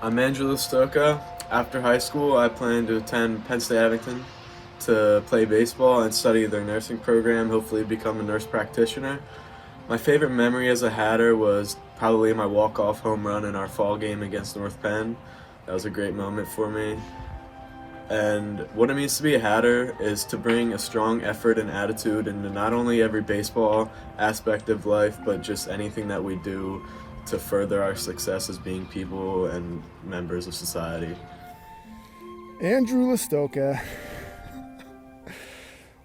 I'm Angela Stoka. After high school, I plan to attend Penn State Abington to play baseball and study their nursing program, hopefully become a nurse practitioner. My favorite memory as a Hatter was probably my walk-off home run in our fall game against North Penn. That was a great moment for me. And what it means to be a Hatter is to bring a strong effort and attitude into not only every baseball aspect of life, but just anything that we do to further our success as being people and members of society. Andrew Listoka,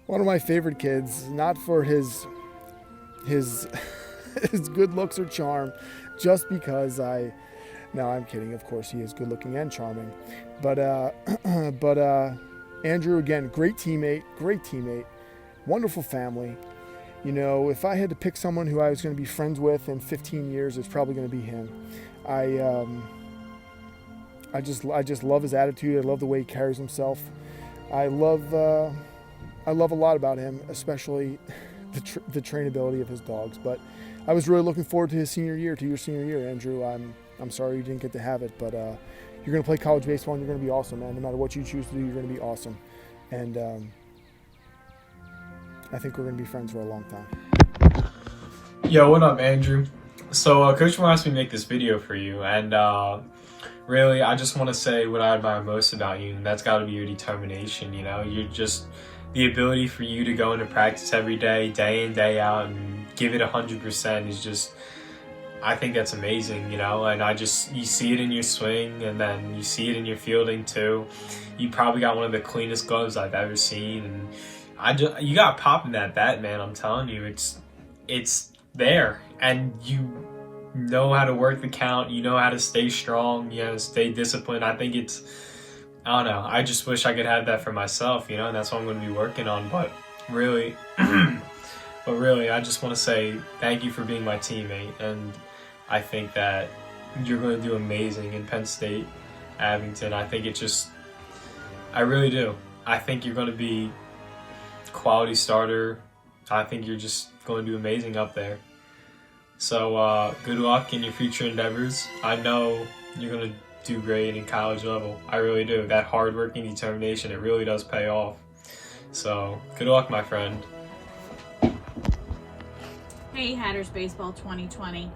one of my favorite kids, not for his his good looks or charm, just because I. No, I'm kidding. Of course, he is good looking and charming, but Andrew again, great teammate, wonderful family. You know, if I had to pick someone who I was going to be friends with in 15 years, it's probably going to be him. I just love his attitude. I love the way he carries himself. I love a lot about him, especially the trainability of his dogs. But I was really looking forward to your senior year, Andrew. I'm sorry you didn't get to have it, but you're going to play college baseball and you're going to be awesome, man. No matter what you choose to do, you're going to be awesome. And I think we're going to be friends for a long time. Yo, what up, Andrew? So, Coach wants me to make this video for you, and really, I just want to say what I admire most about you, and that's got to be your determination. You know, you're just the ability for you to go into practice every day, day in, day out, and give it 100% is just. I think that's amazing, you know, and you see it in your swing, and then you see it in your fielding too. You probably got one of the cleanest gloves I've ever seen, and you got pop in that bat, man. I'm telling you, it's there, and you know how to work the count. You know how to stay strong. You know, how to stay disciplined. I don't know. I just wish I could have that for myself, you know, and that's what I'm going to be working on. But really, I just want to say thank you for being my teammate, and I think that you're going to do amazing in Penn State, Abington. I really do. I think you're going to be a quality starter. I think you're just going to do amazing up there. So good luck in your future endeavors. I know you're going to do great in college level. I really do. That hard work and determination, it really does pay off. So good luck, my friend. Hey, Hatters Baseball 2020.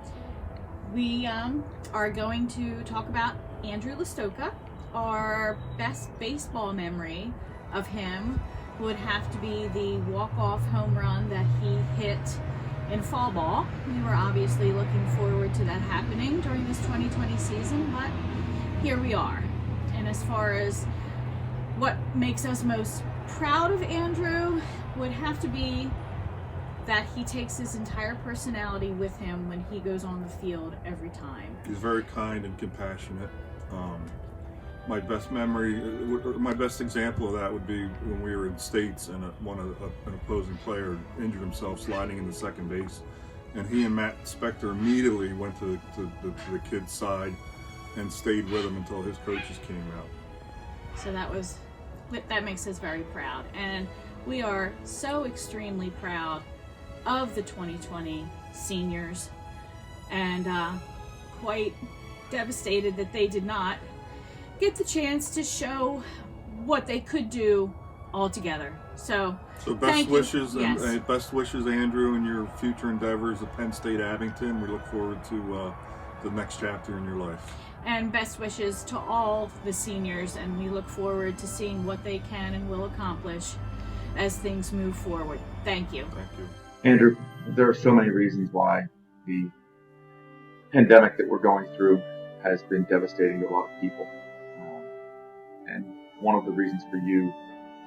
We are going to talk about Andrew Listoka. Our best baseball memory of him would have to be the walk-off home run that he hit in fall ball. We were obviously looking forward to that happening during this 2020 season, but here we are. And as far as what makes us most proud of Andrew would have to be that he takes his entire personality with him when he goes on the field every time. He's very kind and compassionate. My best example of that would be when we were in States and an opposing player injured himself sliding into second base, and he and Matt Spector immediately went to the kid's side and stayed with him until his coaches came out. So that makes us very proud, and we are so extremely proud of the 2020 seniors, and quite devastated that they did not get the chance to show what they could do all together. So best wishes, yes. And best wishes, Andrew, in your future endeavors at Penn State Abington. We look forward to the next chapter in your life. And best wishes to all the seniors, and we look forward to seeing what they can and will accomplish as things move forward. Thank you. Thank you. Andrew, there are so many reasons why the pandemic that we're going through has been devastating to a lot of people. And one of the reasons for you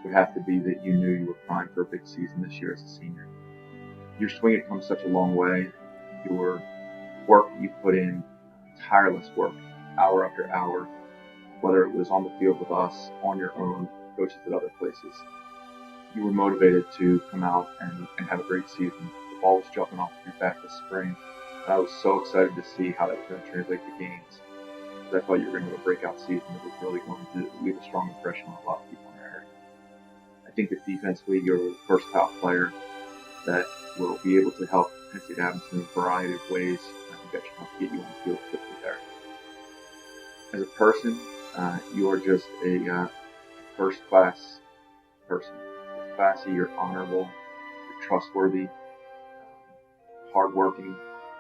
would have to be that you knew you were primed for a big season this year as a senior. Your swing had come such a long way. Your work that you put in, tireless work, hour after hour, whether it was on the field with us, on your own, coaches at other places. You were motivated to come out and have a great season. The ball was jumping off your back this spring. And I was so excited to see how that was going to translate to games. Because I thought you were going to have a breakout season that was really going to leave a strong impression on a lot of people in the area. I think that defensively, you're a versatile player that will be able to help Penn State Abington in a variety of ways. I think that should help get you on the field quickly there. as a person, you are just a first-class person. You're classy, you're honorable, you're trustworthy, hardworking,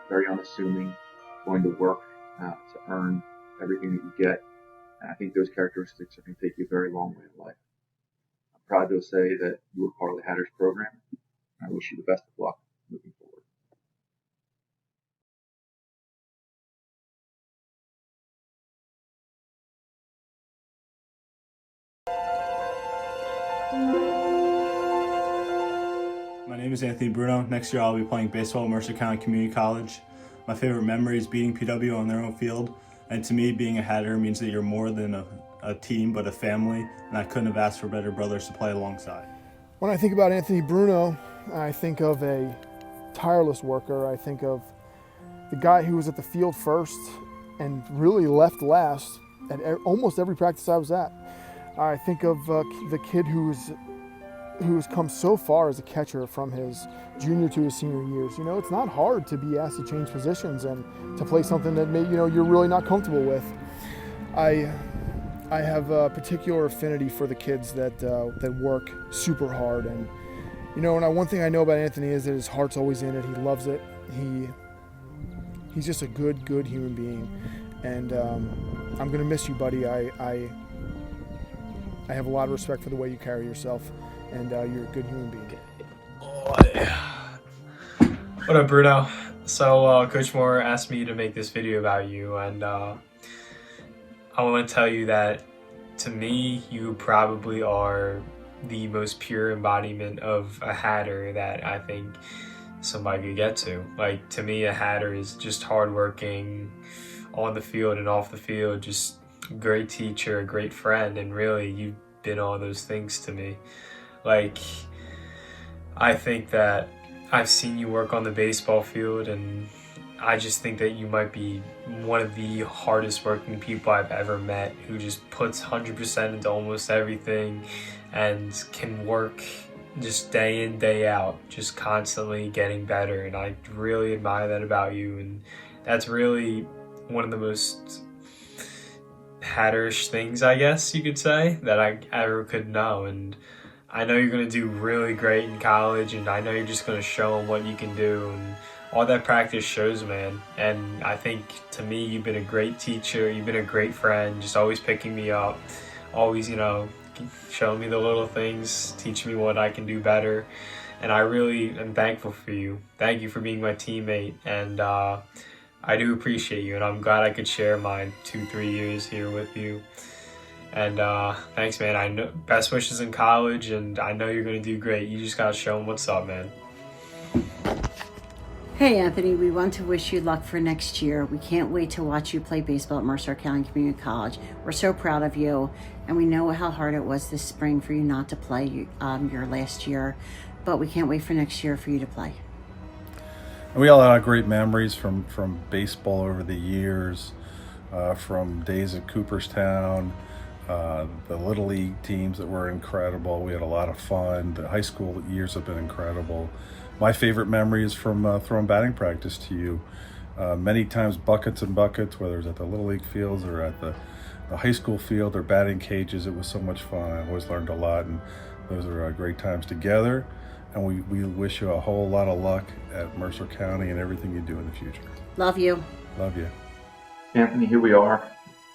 very unassuming, going to work to earn everything that you get. And I think those characteristics are going to take you a very long way in life. I'm proud to say that you were part of the Hatters program. I wish you the best of luck moving forward. My name is Anthony Bruno. Next year I'll be playing baseball at Mercer County Community College. My favorite memory is beating PW on their own field. And to me, being a Hatter means that you're more than a team, but a family. And I couldn't have asked for better brothers to play alongside. When I think about Anthony Bruno, I think of a tireless worker. I think of the guy who was at the field first and really left last at almost every practice I was at. I think of the kid who's come so far as a catcher from his junior to his senior years. You know, it's not hard to be asked to change positions and to play something that you're really not comfortable with. I have a particular affinity for the kids that work super hard, and one thing I know about Anthony is that his heart's always in it. He loves it. He's just a good human being, and I'm gonna miss you, buddy. I have a lot of respect for the way you carry yourself, and you're a good human being. What up, Bruno? So Coach Moore asked me to make this video about you, and I want to tell you that to me, you probably are the most pure embodiment of a Hatter that I think somebody could get to. Like, to me, a Hatter is just hardworking on the field and off the field, just a great teacher, a great friend, and really, you've been all those things to me. Like, I think that I've seen you work on the baseball field, and I just think that you might be one of the hardest working people I've ever met, who just puts 100% into almost everything and can work just day in, day out, just constantly getting better. And I really admire that about you, and that's really one of the most Hatterish things, I guess you could say, that I ever could know. And I know you're going to do really great in college, and I know you're just going to show them what you can do, and all that practice shows, man. And I think, to me, you've been a great teacher, you've been a great friend, just always picking me up, always, showing me the little things, teaching me what I can do better. And I really am thankful for you. Thank you for being my teammate, and I do appreciate you, and I'm glad I could share my 2-3 years here with you. And thanks, man. I know, best wishes in college, and I know you're going to do great. You just got to show them what's up, man. Hey Anthony, we want to wish you luck for next year. We can't wait to watch you play baseball at Mercer County Community College. We're so proud of you, and we know how hard it was this spring for you not to play your last year, but we can't wait for next year for you to play. We all had great memories from baseball over the years, from days at Cooperstown, the Little League teams that were incredible. We had a lot of fun. The high school years have been incredible. My favorite memory is from throwing batting practice to you. Many times buckets and buckets, whether it's at the Little League fields or at the high school field or batting cages. It was so much fun. I always learned a lot, and those are great times together. And we wish you a whole lot of luck at Mercer County and everything you do in the future. Love you. Love you. Anthony, here we are,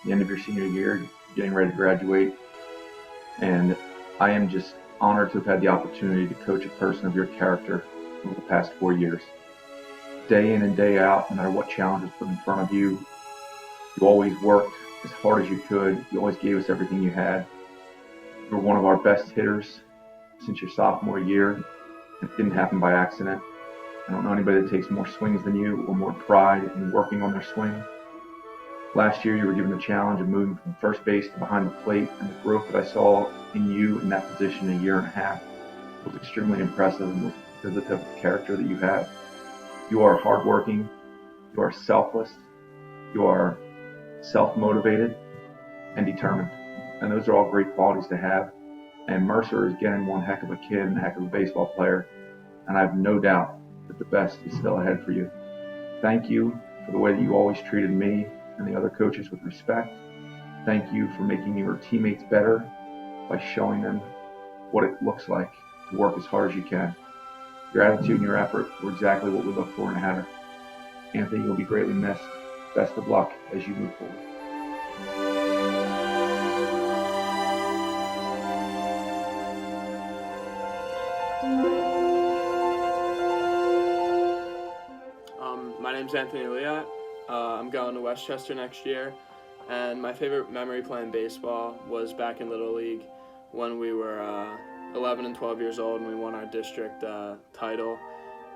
the end of your senior year, getting ready to graduate. And I am just honored to have had the opportunity to coach a person of your character over the past 4 years. Day in and day out, no matter what challenge was put in front of you, you always worked as hard as you could. You always gave us everything you had. You were one of our best hitters since your sophomore year. It didn't happen by accident. I don't know anybody that takes more swings than you or more pride in working on their swing. Last year, you were given the challenge of moving from first base to behind the plate, and the growth that I saw in you in that position in a year and a half was extremely impressive, and because of the type of character that you have. You are hardworking, you are selfless, you are self-motivated and determined. And those are all great qualities to have. And Mercer is getting one heck of a kid and a heck of a baseball player. And I have no doubt that the best is still ahead for you. Thank you for the way that you always treated me and the other coaches with respect. thank you for making your teammates better by showing them what it looks like to work as hard as you can. Your attitude and your effort were exactly what we look for in a Hatter. Anthony, you'll be greatly missed. Best of luck as you move forward. My name's Anthony Liat. I'm going to Westchester next year, and my favorite memory playing baseball was back in Little League when we were 11 and 12 years old and we won our district title,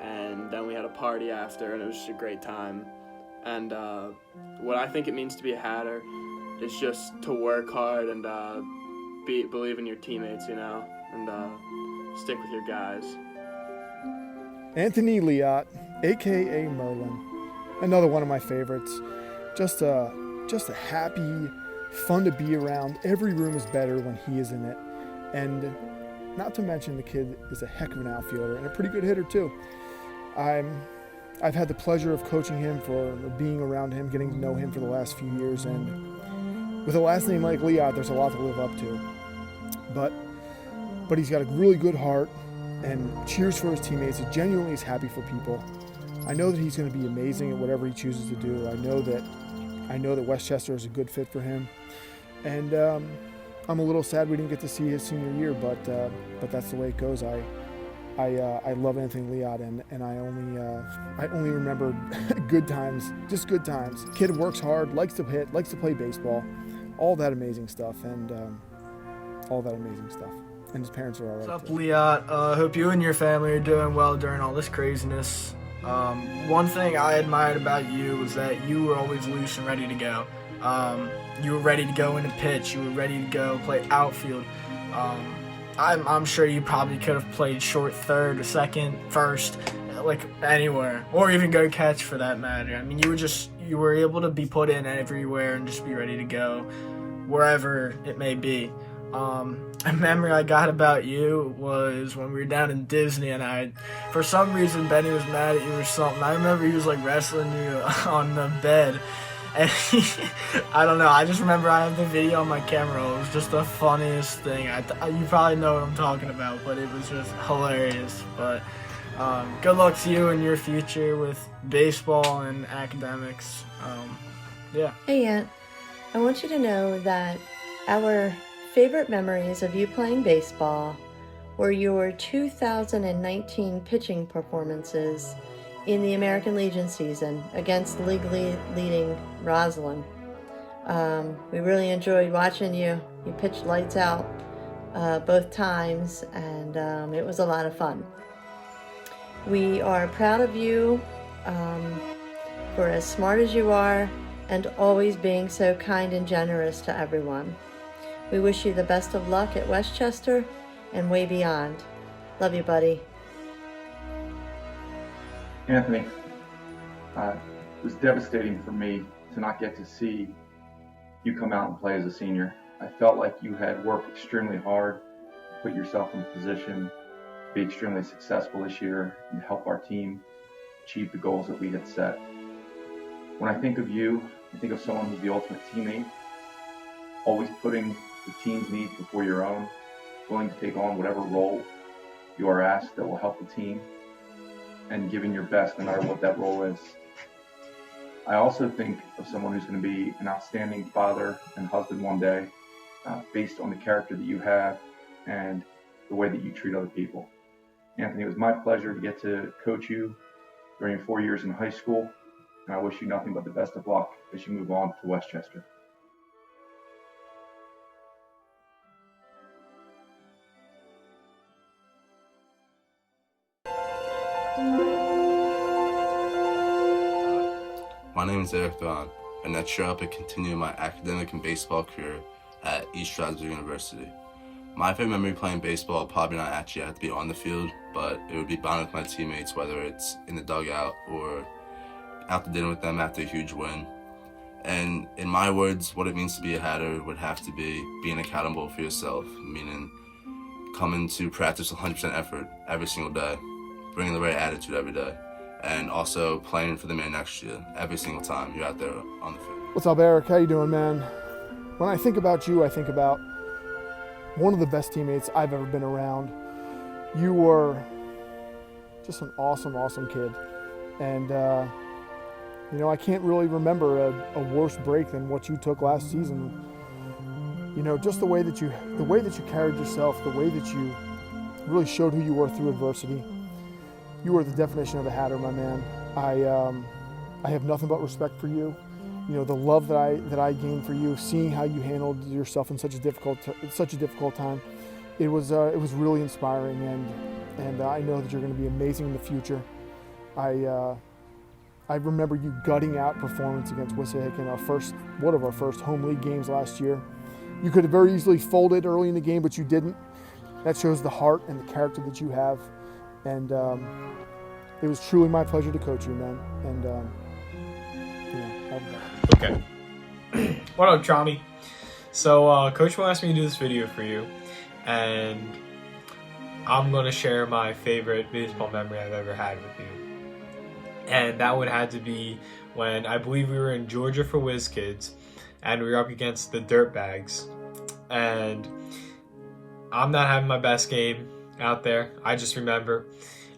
and then we had a party after, and it was just a great time. And what I think it means to be a Hatter is just to work hard and believe in your teammates, you know, and stick with your guys. Anthony Liat, aka Merlin, another one of my favorites. Just a happy, fun to be around. Every room is better when he is in it, and not to mention the kid is a heck of an outfielder and a pretty good hitter too. I've had the pleasure of coaching him, for being around him, getting to know him for the last few years, and with a last name like Liat, there's a lot to live up to. But he's got a really good heart and cheers for his teammates. He genuinely is happy for people. I know that he's going to be amazing at whatever he chooses to do. I know that Westchester is a good fit for him, and I'm a little sad we didn't get to see his senior year, but that's the way it goes. I love Anthony Liat, and I only remember good times, just good times. Kid works hard, likes to hit, likes to play baseball, all that amazing stuff, and his parents are all right. What's up, too. Liat? Hope you and your family are doing well during all this craziness. One thing I admired about you was that you were always loose and ready to go. You were ready to go in a pitch. You were ready to go play outfield. I'm sure you probably could have played short, third, or second, first, like anywhere, or even go catch for that matter. I mean, you were able to be put in everywhere and just be ready to go wherever it may be. A memory I got about you was when we were down in Disney, and for some reason Benny was mad at you or something. I remember he was like wrestling you on the bed. And I don't know, I just remember I have the video on my camera. It was just the funniest thing. You probably know what I'm talking about, but it was just hilarious. But good luck to you in your future with baseball and academics. Yeah. Hey, Aunt. I want you to know that our favorite memories of you playing baseball were your 2019 pitching performances in the American Legion season against league leading Roslyn. We really enjoyed watching you. You pitched lights out both times, and it was a lot of fun. We are proud of you for as smart as you are and always being so kind and generous to everyone. We wish you the best of luck at Westchester and way beyond. Love you, buddy. Anthony, it was devastating for me to not get to see you come out and play as a senior. I felt like you had worked extremely hard to put yourself in a position to be extremely successful this year and to help our team achieve the goals that we had set. When I think of you, I think of someone who's the ultimate teammate, always putting the team's needs before your own, willing to take on whatever role you are asked that will help the team, and giving your best no matter what that role is. I also think of someone who's going to be an outstanding father and husband one day, based on the character that you have and the way that you treat other people. Anthony, it was my pleasure to get to coach you during your 4 years in high school, and I wish you nothing but the best of luck as you move on to Westchester. My name is Eric Thon, and next year I'll be continuing my academic and baseball career at East Stroudsburg University. My favorite memory playing baseball probably not actually have to be on the field, but it would be bonding with my teammates, whether it's in the dugout or out to dinner with them after a huge win. And in my words, what it means to be a Hatter would have to be being accountable for yourself, meaning coming to practice 100% effort every single day, bringing the right attitude every day, and also playing for the man next year every single time you're out there on the field. What's up, Eric? How you doing, man? When I think about you, I think about one of the best teammates I've ever been around. You were just an awesome, awesome kid. And, you know, I can't really remember a worse break than what you took last season. You know, just the way that you carried yourself, the way that you really showed who you were through adversity. You were the definition of a Hatter, my man. I have nothing but respect for you. You know, the love that I gained for you, seeing how you handled yourself in such a difficult time, it was really inspiring, and I know that you're going to be amazing in the future. I remember you gutting out performance against Wissahick in one of our first home league games last year. You could have very easily folded early in the game, but you didn't. That shows the heart and the character that you have, and it was truly my pleasure to coach you, man. And Okay. What up, Johnny? So, Coach Will asked me to do this video for you, and I'm going to share my favorite baseball memory I've ever had with you. And that would have to be when I believe we were in Georgia for Whiz Kids, and we were up against the Dirtbags. And I'm not having my best game out there, I just remember.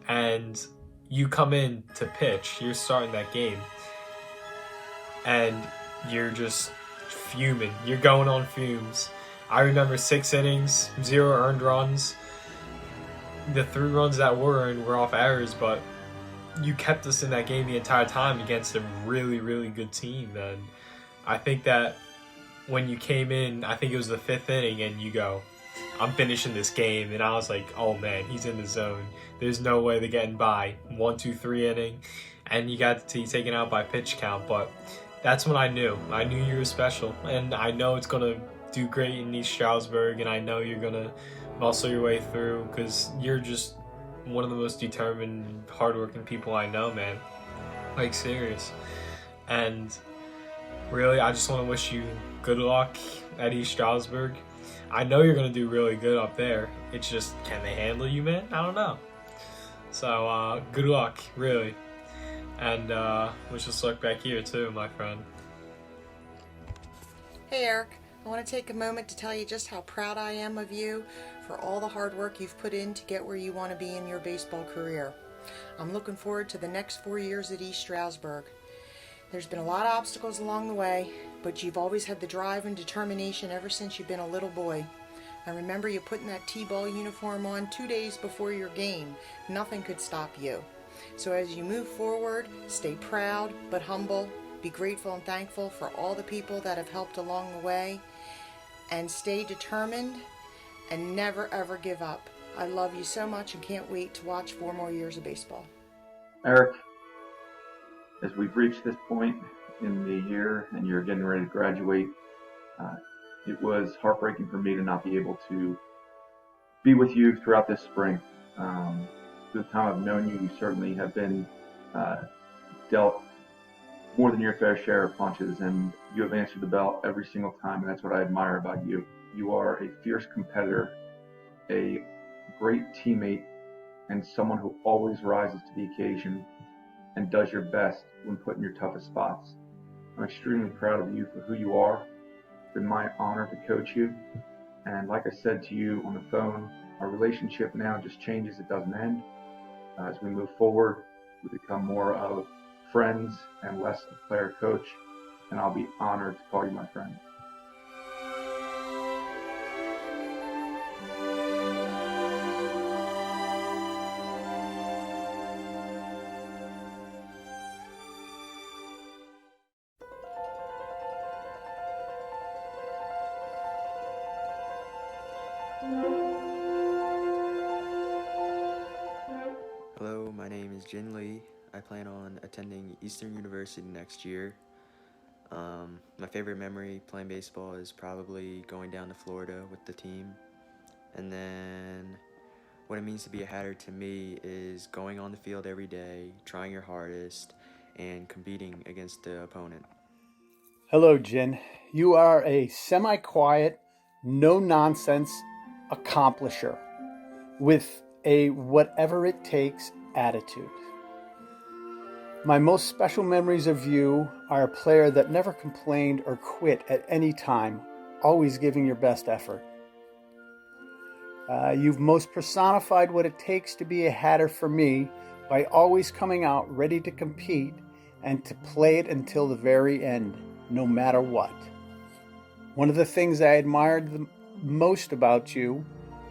And you come in to pitch, you're starting that game, and you're just fuming. You're going on fumes. I remember 6 innings, 0 earned runs. The 3 runs that were earned were off errors, but you kept us in that game the entire time against a really, really good team. And I think that when you came in, I think it was the 5th inning, and you go, I'm finishing this game. And I was like, oh man, he's in the zone. There's no way they're getting by. 1, 2, 3 inning. And you got taken out by pitch count. But that's when I knew. I knew you were special. And I know it's going to do great in East Stroudsburg. And I know you're going to muscle your way through, because you're just one of the most determined, hardworking people I know, man. Like, serious. And really, I just want to wish you good luck at East Stroudsburg. I know you're going to do really good up there. It's just, can they handle you, man? I don't know. So, good luck, really. And wish us luck back here, too, my friend. Hey, Eric. I want to take a moment to tell you just how proud I am of you for all the hard work you've put in to get where you want to be in your baseball career. I'm looking forward to the next 4 years at East Stroudsburg. There's been a lot of obstacles along the way, but you've always had the drive and determination ever since you've been a little boy. I remember you putting that T-ball uniform on 2 days before your game. Nothing could stop you. So as you move forward, stay proud but humble. Be grateful and thankful for all the people that have helped along the way. And stay determined and never ever give up. I love you so much and can't wait to watch 4 more years of baseball. Eric, as we've reached this point in the year and you're getting ready to graduate, it was heartbreaking for me to not be able to be with you throughout this spring. Through the time I've known you, you certainly have been dealt more than your fair share of punches, and you have answered the bell every single time, and that's what I admire about you. You are a fierce competitor, a great teammate, and someone who always rises to the occasion and does your best when put in your toughest spots. I'm extremely proud of you for who you are. It's been my honor to coach you, and like I said to you on the phone, our relationship now just changes, it doesn't end. As we move forward, we become more of friends and less a player coach, and I'll be honored to call you my friend. Hello, my name is Jin Lee. I plan on attending Eastern University next year. My favorite memory playing baseball is probably going down to Florida with the team. And then what it means to be a Hatter to me is going on the field every day, trying your hardest, and competing against the opponent. Hello, Jin. You are a semi-quiet, no-nonsense accomplisher with a whatever-it-takes attitude. My most special memories of you are a player that never complained or quit at any time, always giving your best effort. You've most personified what it takes to be a Hatter for me by always coming out ready to compete and to play it until the very end, no matter what. One of the things I admired the most about you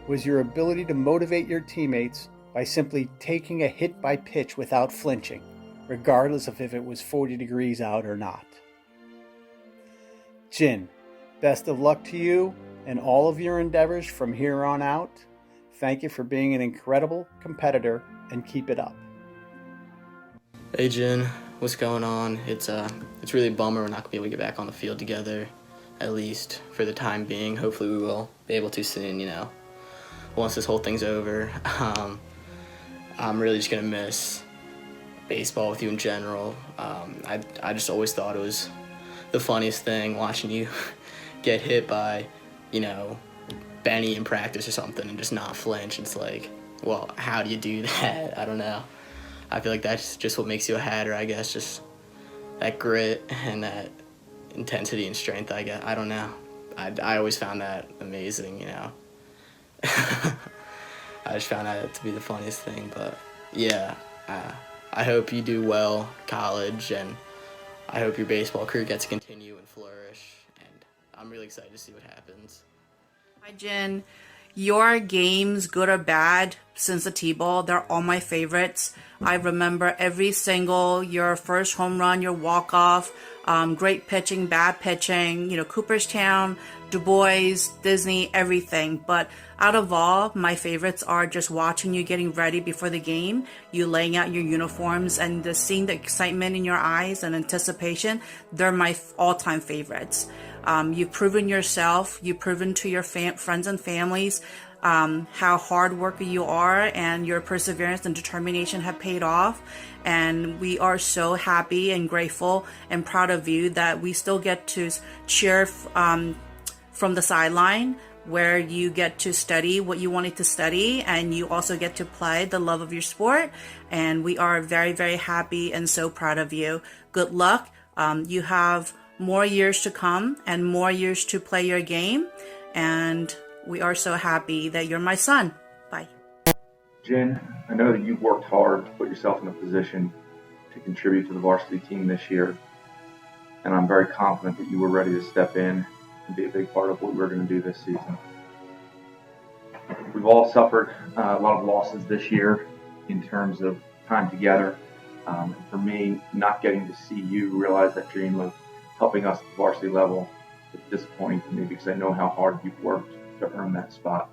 was your ability to motivate your teammates by simply taking a hit by pitch without flinching, regardless of if it was 40 degrees out or not. Jin, best of luck to you and all of your endeavors from here on out. Thank you for being an incredible competitor and keep it up. Hey Jin, what's going on? It's really a bummer we're not gonna be able to get back on the field together, at least for the time being. Hopefully we will be able to soon, once this whole thing's over. I'm really just gonna miss baseball with you in general. I just always thought it was the funniest thing watching you get hit by, Benny in practice or something and just not flinch. It's like, well, how do you do that? I don't know. I feel like that's just what makes you a Hatter, I guess, just that grit and that intensity and strength, I guess. I don't know. I always found that amazing, I just found that to be the funniest thing, but yeah, I hope you do well in college, and I hope your baseball career gets to continue and flourish, and I'm really excited to see what happens. Hi, Jen. Your games, good or bad, since the T-ball, they're all my favorites. I remember every single, your first home run, your walk-off, great pitching, bad pitching, Cooperstown, Du Bois, Disney, everything. But out of all, my favorites are just watching you getting ready before the game, you laying out your uniforms, and just seeing the excitement in your eyes and anticipation. They're my all-time favorites. You've proven yourself, you've proven to your friends and families how hard worker you are, and your perseverance and determination have paid off. And we are so happy and grateful and proud of you that we still get to cheer from the sideline, where you get to study what you wanted to study, and you also get to play the love of your sport. And we are very, very happy and so proud of you. Good luck. You have more years to come and more years to play your game, and we are so happy that you're my son. Bye. Jen, I know that you've worked hard to put yourself in a position to contribute to the varsity team this year, and I'm very confident that you were ready to step in and be a big part of what we're going to do this season. We've all suffered a lot of losses this year in terms of time together. For me, not getting to see you realize that dream of helping us at the varsity level is disappointing to me, because I know how hard you've worked to earn that spot.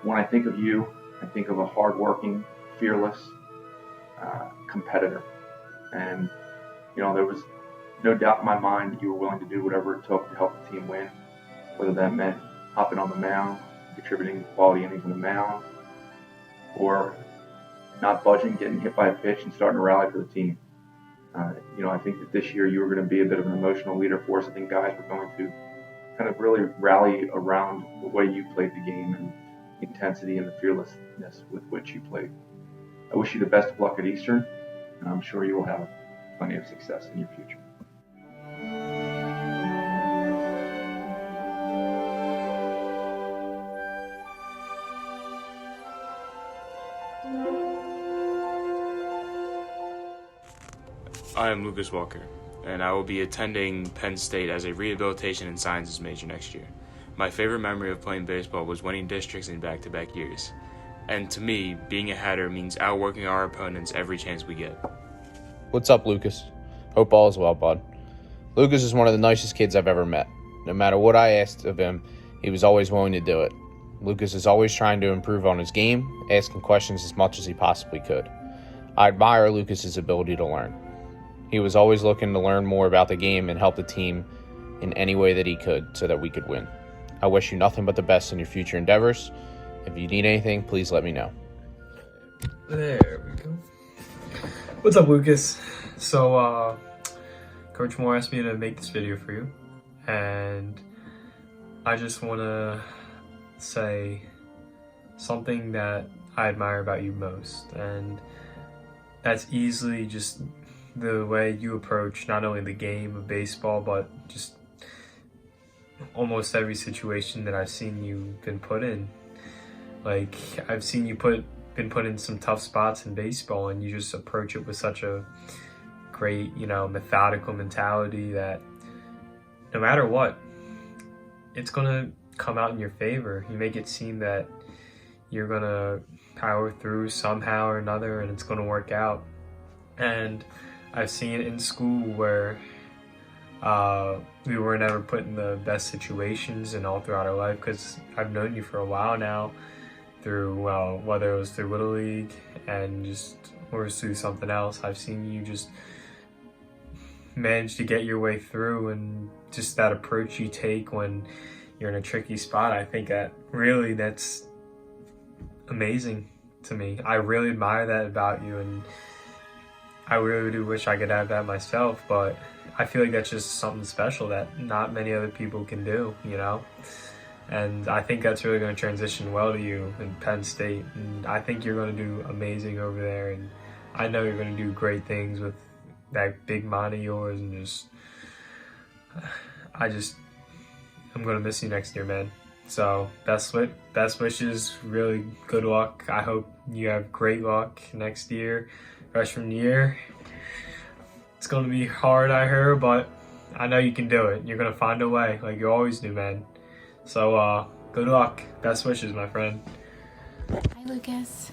When I think of you, I think of a hardworking, fearless competitor. And, there was no doubt in my mind that you were willing to do whatever it took to help the team win, whether that meant hopping on the mound, contributing quality innings on the mound, or not budging, getting hit by a pitch and starting to rally for the team. I think that this year you were going to be a bit of an emotional leader for us. I think guys were going to kind of really rally around the way you played the game and the intensity and the fearlessness with which you played. I wish you the best of luck at Eastern, and I'm sure you will have plenty of success in your future. I am Lucas Walker, and I will be attending Penn State as a rehabilitation and sciences major next year. My favorite memory of playing baseball was winning districts in back-to-back years. And to me, being a Hatter means outworking our opponents every chance we get. What's up, Lucas? Hope all is well, bud. Lucas is one of the nicest kids I've ever met. No matter what I asked of him, he was always willing to do it. Lucas is always trying to improve on his game, asking questions as much as he possibly could. I admire Lucas's ability to learn. He was always looking to learn more about the game and help the team in any way that he could so that we could win. I wish you nothing but the best in your future endeavors. If you need anything, please let me know. There we go. What's up, Lucas? So, Coach Moore asked me to make this video for you, and I just want to say something that I admire about you most, and that's easily just the way you approach not only the game of baseball, but just almost every situation that I've seen you been put in. Like, I've seen you been put in some tough spots in baseball, and you just approach it with such a great, methodical mentality that no matter what, it's gonna come out in your favor. You make it seem that you're gonna power through somehow or another, and it's gonna work out. And I've seen it in school where we were never put in the best situations and all throughout our life, because I've known you for a while now, through, whether it was through Little League or through something else. I've seen you just manage to get your way through, and just that approach you take when you're in a tricky spot. I think that's amazing to me. I really admire that about you, and I really do wish I could have that myself, but I feel like that's just something special that not many other people can do, And I think that's really going to transition well to you in Penn State, and I think you're going to do amazing over there, and I know you're going to do great things with that big mind of yours, and I'm going to miss you next year, man. So best wishes, really good luck. I hope you have great luck next year, freshman year. It's going to be hard, I heard, but I know you can do it. You're going to find a way, like you always do, man. So good luck. Best wishes, my friend. Hi, Lucas.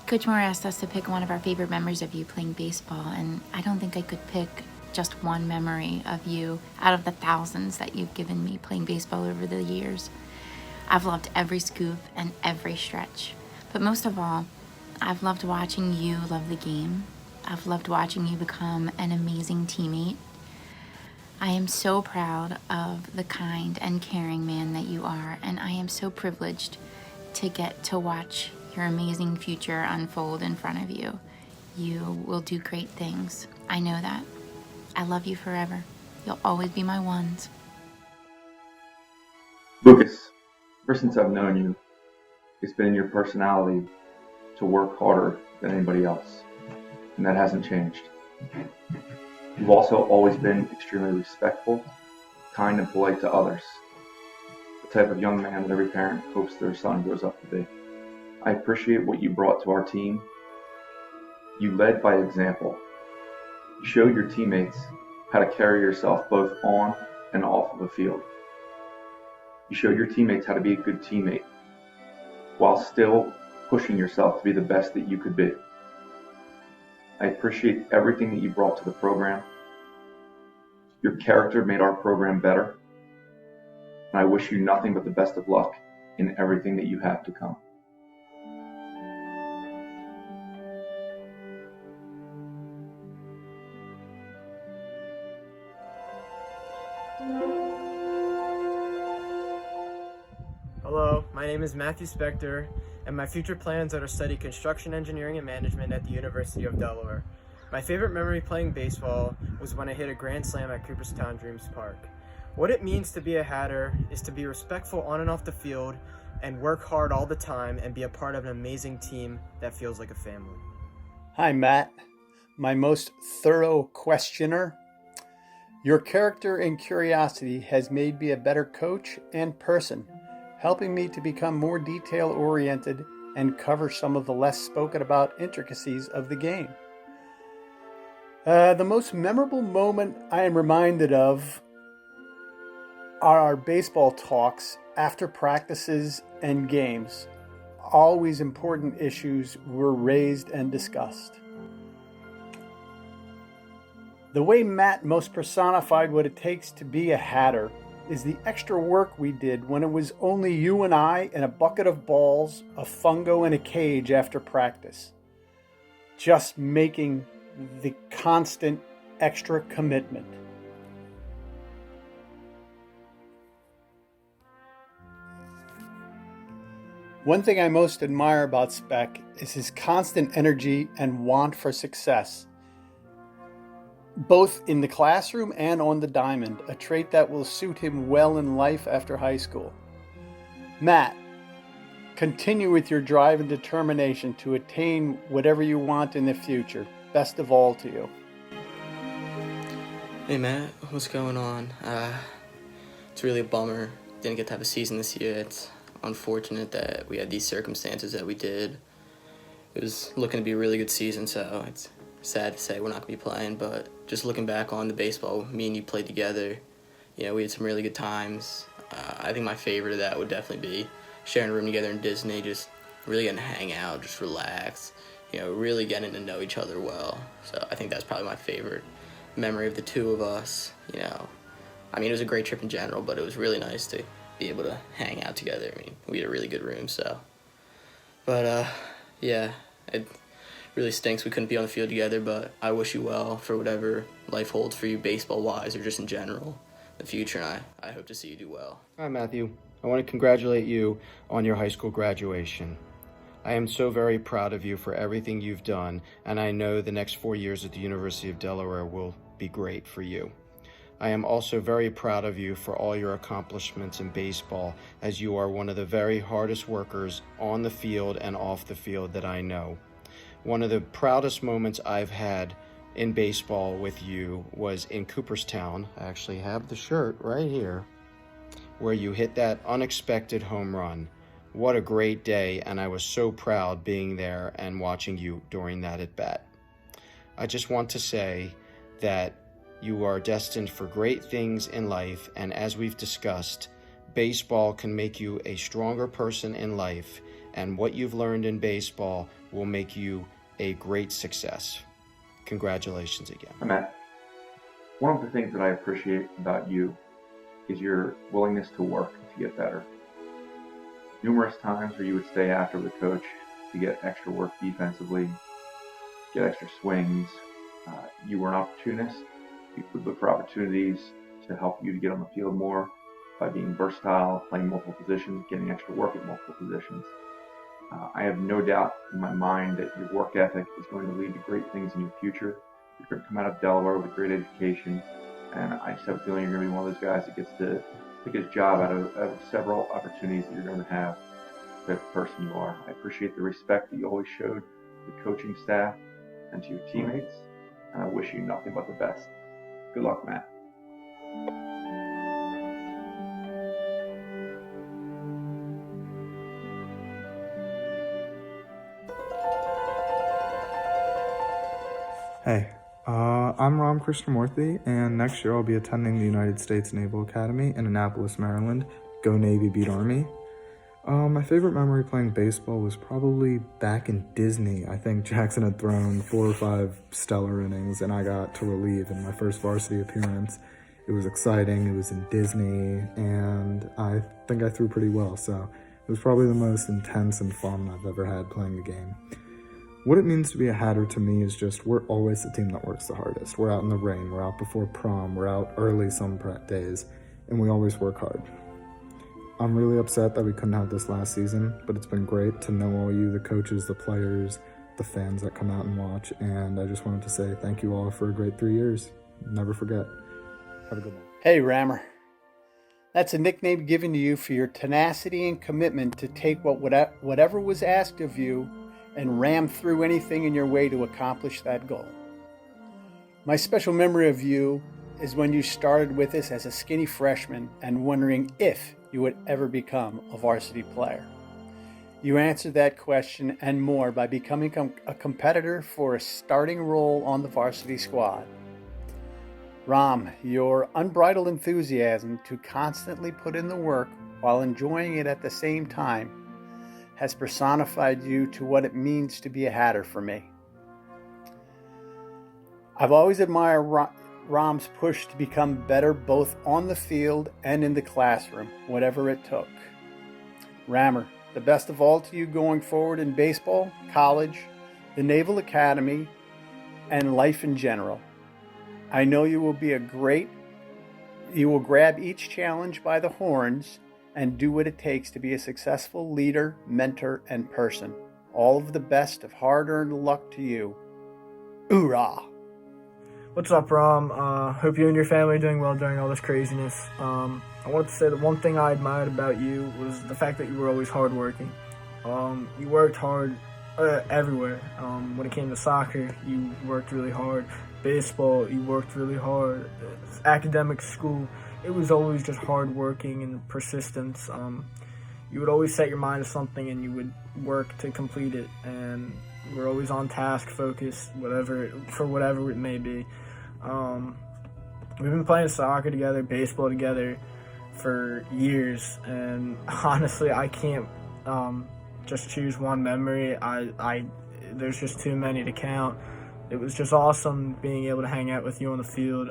Coach Moore asked us to pick one of our favorite memories of you playing baseball, and I don't think I could pick just one memory of you out of the thousands that you've given me playing baseball over the years. I've loved every scoop and every stretch, but most of all, I've loved watching you love the game. I've loved watching you become an amazing teammate. I am so proud of the kind and caring man that you are, and I am so privileged to get to watch your amazing future unfold in front of you. You will do great things. I know that. I love you forever. You'll always be my ones. Lucas, ever since I've known you, it's been in your personality to work harder than anybody else, and that hasn't changed. You've also always been extremely respectful, kind, and polite to others, the type of young man that every parent hopes their son grows up to be. I appreciate what you brought to our team. You led by example. You showed your teammates how to carry yourself both on and off of the field. You showed your teammates how to be a good teammate while still pushing yourself to be the best that you could be. I appreciate everything that you brought to the program. Your character made our program better, and I wish you nothing but the best of luck in everything that you have to come. Hello, my name is Matthew Spector, and my future plans are to study construction engineering and management at the University of Delaware. My favorite memory playing baseball was when I hit a grand slam at Cooperstown Dreams Park. What it means to be a Hatter is to be respectful on and off the field and work hard all the time and be a part of an amazing team that feels like a family. Hi, Matt, my most thorough questioner. Your character and curiosity has made me a better coach and person, helping me to become more detail-oriented and cover some of the less spoken about intricacies of the game. The most memorable moment I am reminded of are our baseball talks after practices and games. Always important issues were raised and discussed. The way Matt most personified what it takes to be a Hatter is the extra work we did when it was only you and I and a bucket of balls, a fungo, and a cage after practice. Just making the constant extra commitment. One thing I most admire about Spec is his constant energy and want for success, both in the classroom and on the diamond, a trait that will suit him well in life after high school. Matt, continue with your drive and determination to attain whatever you want in the future. Best of all to you. Hey Matt, what's going on? it's really a bummer. Didn't get to have a season this year. It's unfortunate that we had these circumstances that we did. It was looking to be a really good season, so it's sad to say we're not going to be playing, but just looking back on the baseball me and you played together, we had some really good times. I think my favorite of that would definitely be sharing a room together in Disney, just really getting to hang out, just relax, really getting to know each other well. So I think that's probably my favorite memory of the two of us. It was a great trip in general, but it was really nice to be able to hang out together. We had a really good room, so. But, yeah, it really stinks we couldn't be on the field together, but I wish you well for whatever life holds for you baseball-wise or just in general in the future, and I hope to see you do well. Hi, Matthew. I want to congratulate you on your high school graduation. I am so very proud of you for everything you've done, and I know the next 4 years at the University of Delaware will be great for you. I am also very proud of you for all your accomplishments in baseball, as you are one of the very hardest workers on the field and off the field that I know. One of the proudest moments I've had in baseball with you was in Cooperstown. I actually have the shirt right here, where you hit that unexpected home run. What a great day, and I was so proud being there and watching you during that at-bat. I just want to say that you are destined for great things in life, and as we've discussed, baseball can make you a stronger person in life, and what you've learned in baseball will make you a great success. Congratulations again. Hi, Matt. One of the things that I appreciate about you is your willingness to work to get better. Numerous times where you would stay after the coach to get extra work defensively, get extra swings. You were an opportunist. You would look for opportunities to help you to get on the field more by being versatile, playing multiple positions, getting extra work at multiple positions. I have no doubt in my mind that your work ethic is going to lead to great things in your future. You're going to come out of Delaware with a great education, and I just have a feeling you're going to be one of those guys that gets to take his job out of several opportunities that you're going to have. The type of person you are. I appreciate the respect that you always showed to the coaching staff and to your teammates, and I wish you nothing but the best. Good luck, Matt. Hey, I'm Ram Krishnamurthy, and next year I'll be attending the United States Naval Academy in Annapolis, Maryland. Go Navy, beat Army. My favorite memory playing baseball was probably back in Disney. I think Jackson had thrown 4 or 5 stellar innings, and I got to relieve in my first varsity appearance. It was exciting, it was in Disney, and I think I threw pretty well, so it was probably the most intense and fun I've ever had playing the game. What it means to be a Hatter to me is just we're always the team that works the hardest. We're out in the rain, we're out before prom, we're out early some days, and we always work hard. I'm really upset that we couldn't have this last season, but it's been great to know all you, the coaches, the players, the fans that come out and watch, and I just wanted to say thank you all for a great 3 years. Never forget. Have a good one. Hey, Rammer. That's a nickname given to you for your tenacity and commitment to take whatever was asked of you and ram through anything in your way to accomplish that goal. My special memory of you is when you started with us as a skinny freshman and wondering if you would ever become a varsity player. You answered that question and more by becoming a competitor for a starting role on the varsity squad. Ram, your unbridled enthusiasm to constantly put in the work while enjoying it at the same time has personified you to what it means to be a Hatter for me. I've always admired Ram's push to become better both on the field and in the classroom, whatever it took. Rammer, the best of all to you going forward in baseball, college, the Naval Academy, and life in general. I know you will grab each challenge by the horns and do what it takes to be a successful leader, mentor, and person. All of the best of hard-earned luck to you. Hoorah! What's up, Ram? Hope you and your family are doing well during all this craziness. I want to say that one thing I admired about you was the fact that you were always hardworking. You worked hard everywhere. When it came to soccer, you worked really hard. Baseball, you worked really hard. Academic school, it was always just hard working and persistence. You would always set your mind to something and you would work to complete it, and we're always on task, focused, whatever it may be. We've been playing soccer together, baseball together for years, and honestly, I can't just choose one memory. There's just too many to count. It was just awesome being able to hang out with you on the field.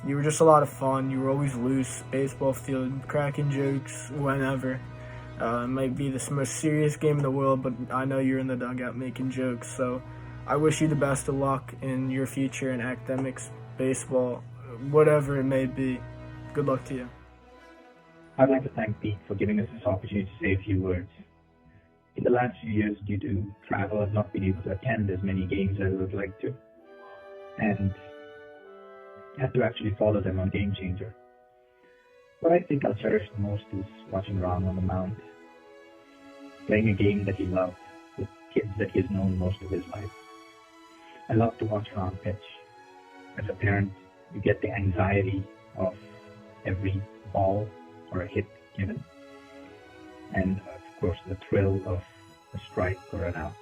You were just a lot of fun. You were always loose, baseball field, cracking jokes whenever. It might be the most serious game in the world, but I know you're in the dugout making jokes. So I wish you the best of luck in your future in academics, baseball, whatever it may be. Good luck to you. I'd like to thank Pete for giving us this opportunity to say a few words. In the last few years, due to travel, I've not been able to attend as many games as I would like to, and had to actually follow them on Game Changer. What I think I'll cherish the most is watching Ram on the mound, playing a game that he loved with kids that he has known most of his life. I love to watch Ram pitch. As a parent, you get the anxiety of every ball or a hit given, and of course the thrill of a strike or an out.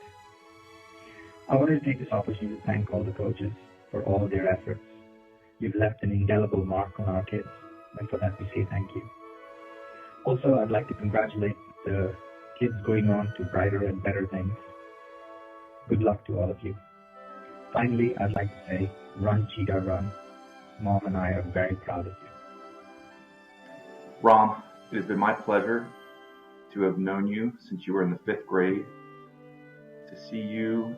I wanted to take this opportunity to thank all the coaches for all their efforts. You've left an indelible mark on our kids, and for that we say thank you. Also, I'd like to congratulate the kids going on to brighter and better things. Good luck to all of you. Finally, I'd like to say, run Cheetah run. Mom and I are very proud of you. Ram, it has been my pleasure to have known you since you were in the 5th grade, to see you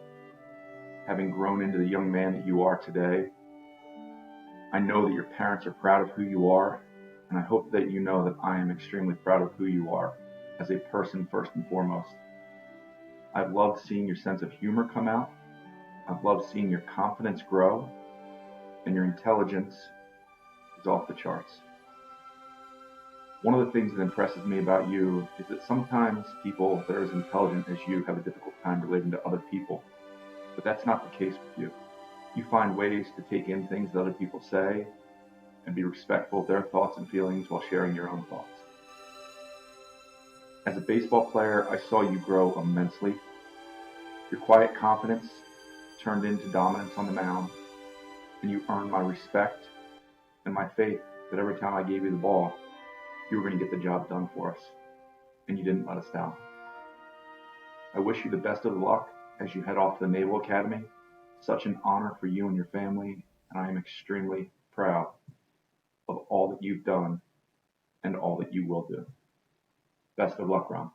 having grown into the young man that you are today. I know that your parents are proud of who you are, and I hope that you know that I am extremely proud of who you are as a person first and foremost. I've loved seeing your sense of humor come out. I've loved seeing your confidence grow, and your intelligence is off the charts. One of the things that impresses me about you is that sometimes people that are as intelligent as you have a difficult time relating to other people, but that's not the case with you. You find ways to take in things that other people say and be respectful of their thoughts and feelings while sharing your own thoughts. As a baseball player, I saw you grow immensely. Your quiet confidence turned into dominance on the mound, and you earned my respect and my faith that every time I gave you the ball, you were going to get the job done for us, and you didn't let us down. I wish you the best of luck as you head off to the Naval Academy. Such an honor for you and your family, and I am extremely proud of all that you've done and all that you will do. Best of luck, Ram.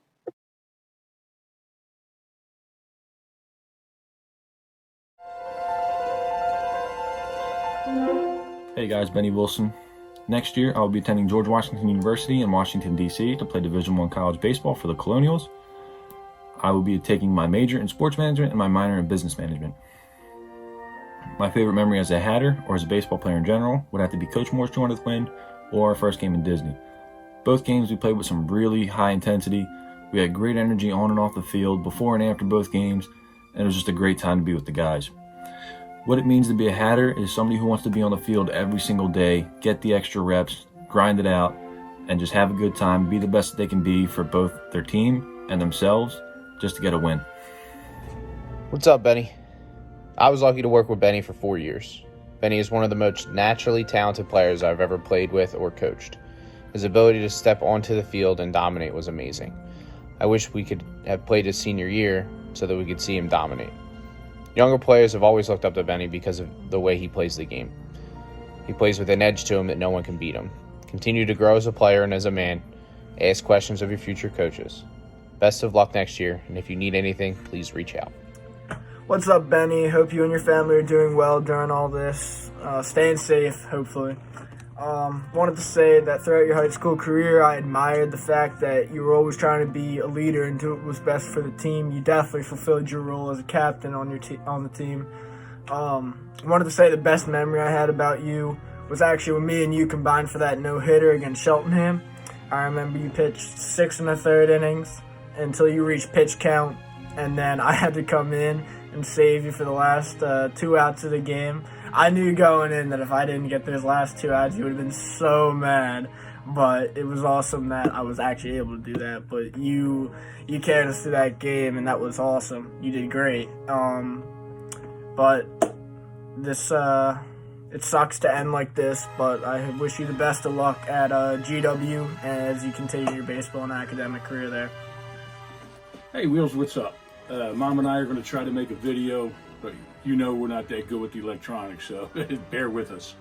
Hey guys, Benny Wilson. Next year, I will be attending George Washington University in Washington, D.C. to play Division I college baseball for the Colonials. I will be taking my major in sports management and my minor in business management. My favorite memory as a Hatter, or as a baseball player in general, would have to be Coach Moore's 200th win or our first game in Disney. Both games we played with some really high intensity. We had great energy on and off the field before and after both games, and it was just a great time to be with the guys. What it means to be a Hatter is somebody who wants to be on the field every single day, get the extra reps, grind it out, and just have a good time, be the best that they can be for both their team and themselves, just to get a win. What's up, Benny? I was lucky to work with Benny for 4 years. Benny is one of the most naturally talented players I've ever played with or coached. His ability to step onto the field and dominate was amazing. I wish we could have played his senior year so that we could see him dominate. Younger players have always looked up to Benny because of the way he plays the game. He plays with an edge to him that no one can beat him. Continue to grow as a player and as a man. Ask questions of your future coaches. Best of luck next year, and if you need anything, please reach out. What's up, Benny? Hope you and your family are doing well during all this. Staying safe, hopefully. Wanted to say that throughout your high school career, I admired the fact that you were always trying to be a leader and do what was best for the team. You definitely fulfilled your role as a captain on the team. Wanted to say the best memory I had about you was actually when me and you combined for that no-hitter against Cheltenham. I remember you pitched 6 1/3 innings until you reached pitch count, and then I had to come in and save you for the last 2 outs of the game. I knew going in that if I didn't get those last 2 outs, you would have been so mad. But it was awesome that I was actually able to do that. But you carried us through that game, and that was awesome. You did great. But this it sucks to end like this, but I wish you the best of luck at GW as you continue your baseball and academic career there. Hey, Wheels, what's up? Mom and I are going to try to make a video, but you know we're not that good with the electronics, so bear with us.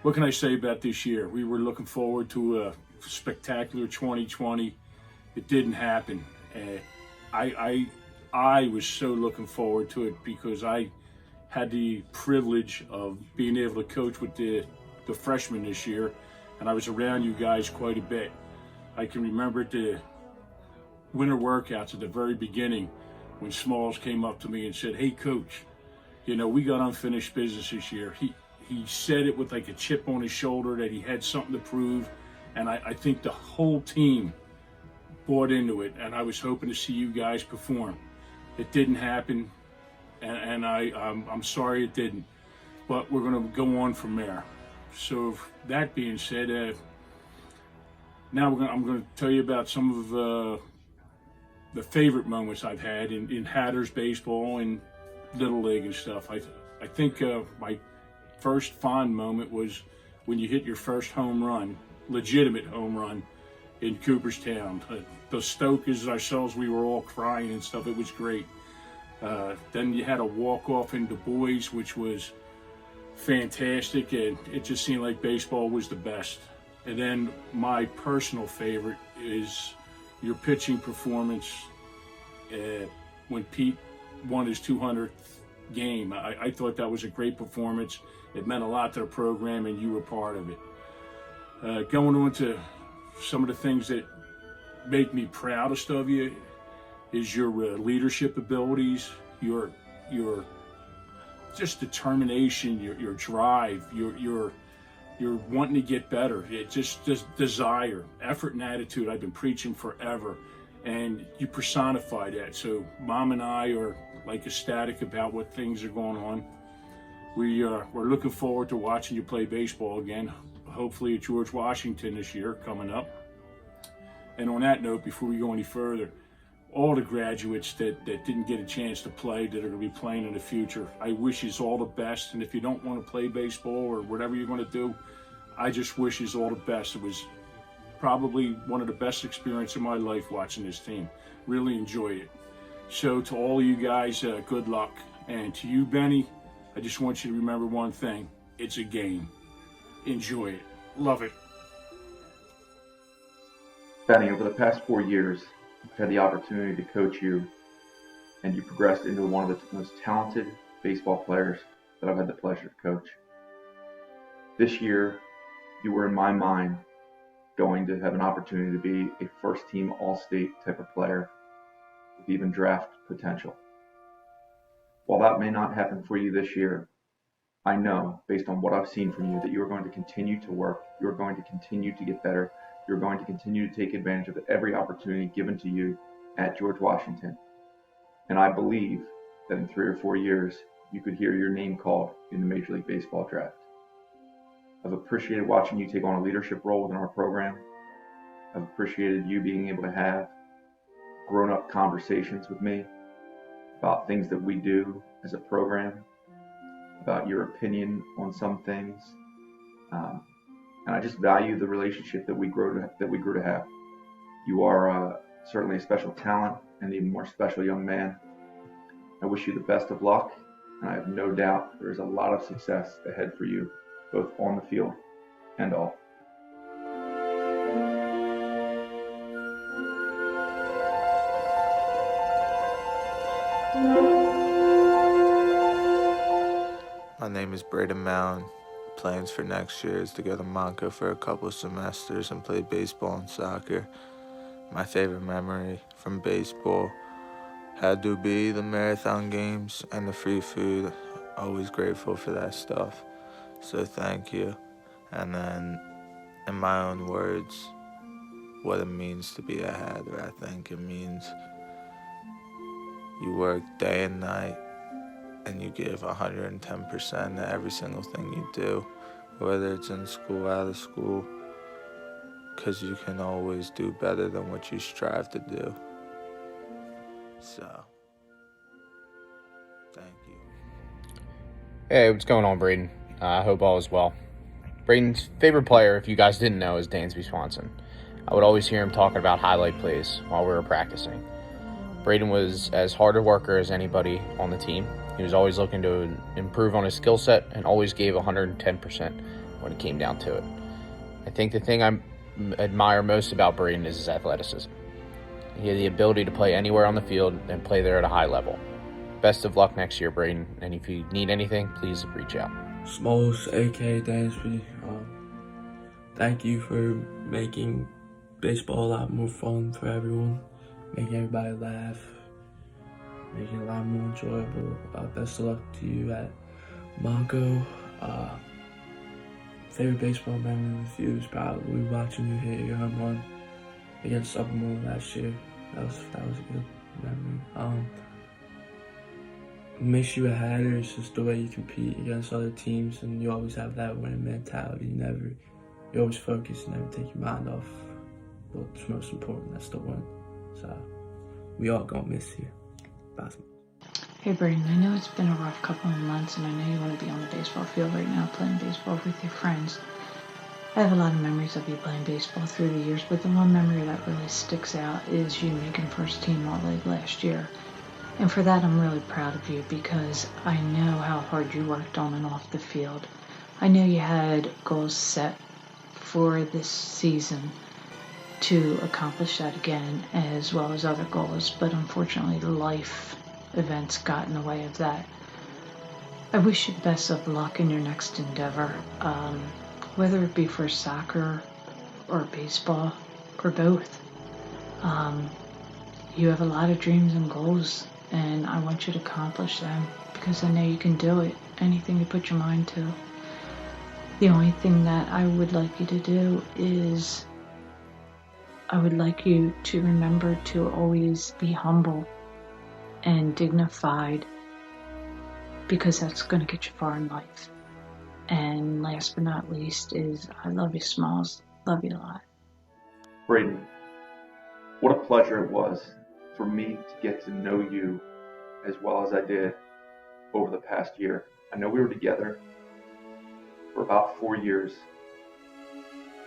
What can I say about this year? We were looking forward to a spectacular 2020. It didn't happen. I was so looking forward to it because I had the privilege of being able to coach with the freshmen this year, and I was around you guys quite a bit. I can remember the winter workouts at the very beginning when Smalls came up to me and said, "Hey, Coach, you know, we got unfinished business this year." He said it with like a chip on his shoulder that he had something to prove, and I think the whole team bought into it, and I was hoping to see you guys perform. It didn't happen, and I'm sorry it didn't, but we're going to go on from there. So that being said, now I'm going to tell you about some of the favorite moments I've had in Hatters baseball and Little League and stuff. I think my first fond moment was when you hit your first home run, legitimate home run, in Cooperstown. The Stokers ourselves, we were all crying and stuff. It was great. Then you had a walk-off in Du Bois, which was fantastic, and it just seemed like baseball was the best. And then my personal favorite is your pitching performance when Pete won his 200th game. I thought that was a great performance. It meant a lot to the program, and you were part of it. Going on to some of the things that make me proudest of you is your leadership abilities, your just determination, your drive, your wanting to get better. It just desire, effort, and attitude. I've been preaching forever, and you personify that. So Mom and I are like ecstatic about what things are going on. We're looking forward to watching you play baseball again, hopefully at George Washington this year coming up. And on that note, before we go any further, all the graduates that didn't get a chance to play, that are going to be playing in the future, I wish you all the best. And if you don't want to play baseball or whatever you're going to do, I just wish you all the best. It was probably one of the best experiences of my life watching this team. Really enjoyed it. So to all of you guys, good luck. And to you, Benny, I just want you to remember one thing. It's a game. Enjoy it. Love it. Benny, over the past 4 years, I've had the opportunity to coach you, and you progressed into one of the most talented baseball players that I've had the pleasure to coach. This year, you were in my mind going to have an opportunity to be a first-team All-State type of player with even draft potential. While that may not happen for you this year, I know, based on what I've seen from you, that you are going to continue to work, you're going to continue to get better, you're going to continue to take advantage of every opportunity given to you at George Washington. And I believe that in 3 or 4 years, you could hear your name called in the Major League Baseball draft. I've appreciated watching you take on a leadership role within our program. I've appreciated you being able to have grown-up conversations with me about things that we do as a program, about your opinion on some things. And I just value the relationship that we grew to have. You are certainly a special talent and even more special young man. I wish you the best of luck, and I have no doubt there is a lot of success ahead for you, both on the field and off. My name is Braden Mound. Plans for next year is to go to Monaco for a couple of semesters and play baseball and soccer. My favorite memory from baseball had to be the marathon games and the free food. Always grateful for that stuff. So thank you. And then, in my own words, what it means to be a Hatter, I think it means You work day and night, and you give 110% to every single thing you do, whether it's in school, out of school, because you can always do better than what you strive to do. So, thank you. Hey, what's going on, Braden? I hope all is well. Braden's favorite player, if you guys didn't know, is Dansby Swanson. I would always hear him talking about highlight plays while we were practicing. Braden was as hard a worker as anybody on the team. He was always looking to improve on his skill set and always gave 110% when it came down to it. I think the thing I admire most about Braden is his athleticism. He had the ability to play anywhere on the field and play there at a high level. Best of luck next year, Braden, and if you need anything, please reach out. Smalls, aka Dansby, thank you for making baseball a lot more fun for everyone, making everybody laugh, making it a lot more enjoyable. Best of luck to you at Monco. Favorite baseball memory with you is probably watching you hit your home run against Hatboro last year. That was a good memory. Makes you a hatter. It's just the way you compete against other teams, and you always have that winning mentality. You always focus and never take your mind off what's most important. That's the win. So we all gonna miss you. Bye. Hey Braden, I know it's been a rough couple of months, and I know you want to be on the baseball field right now playing baseball with your friends. I have a lot of memories of you playing baseball through the years, but the one memory that really sticks out is you making first team All-League last year. And for that, I'm really proud of you because I know how hard you worked on and off the field. I know you had goals set for this season to accomplish that again, as well as other goals, but unfortunately life events got in the way of that. I wish you the best of luck in your next endeavor, whether it be for soccer or baseball or both. You have a lot of dreams and goals, and I want you to accomplish them because I know you can do it, anything you put your mind to. The only thing that I would like you to do is I would like you to remember to always be humble and dignified, because that's going to get you far in life. And last but not least is I love you, Smalls. Love you a lot. Braden, what a pleasure it was for me to get to know you as well as I did over the past year. I know we were together for about 4 years,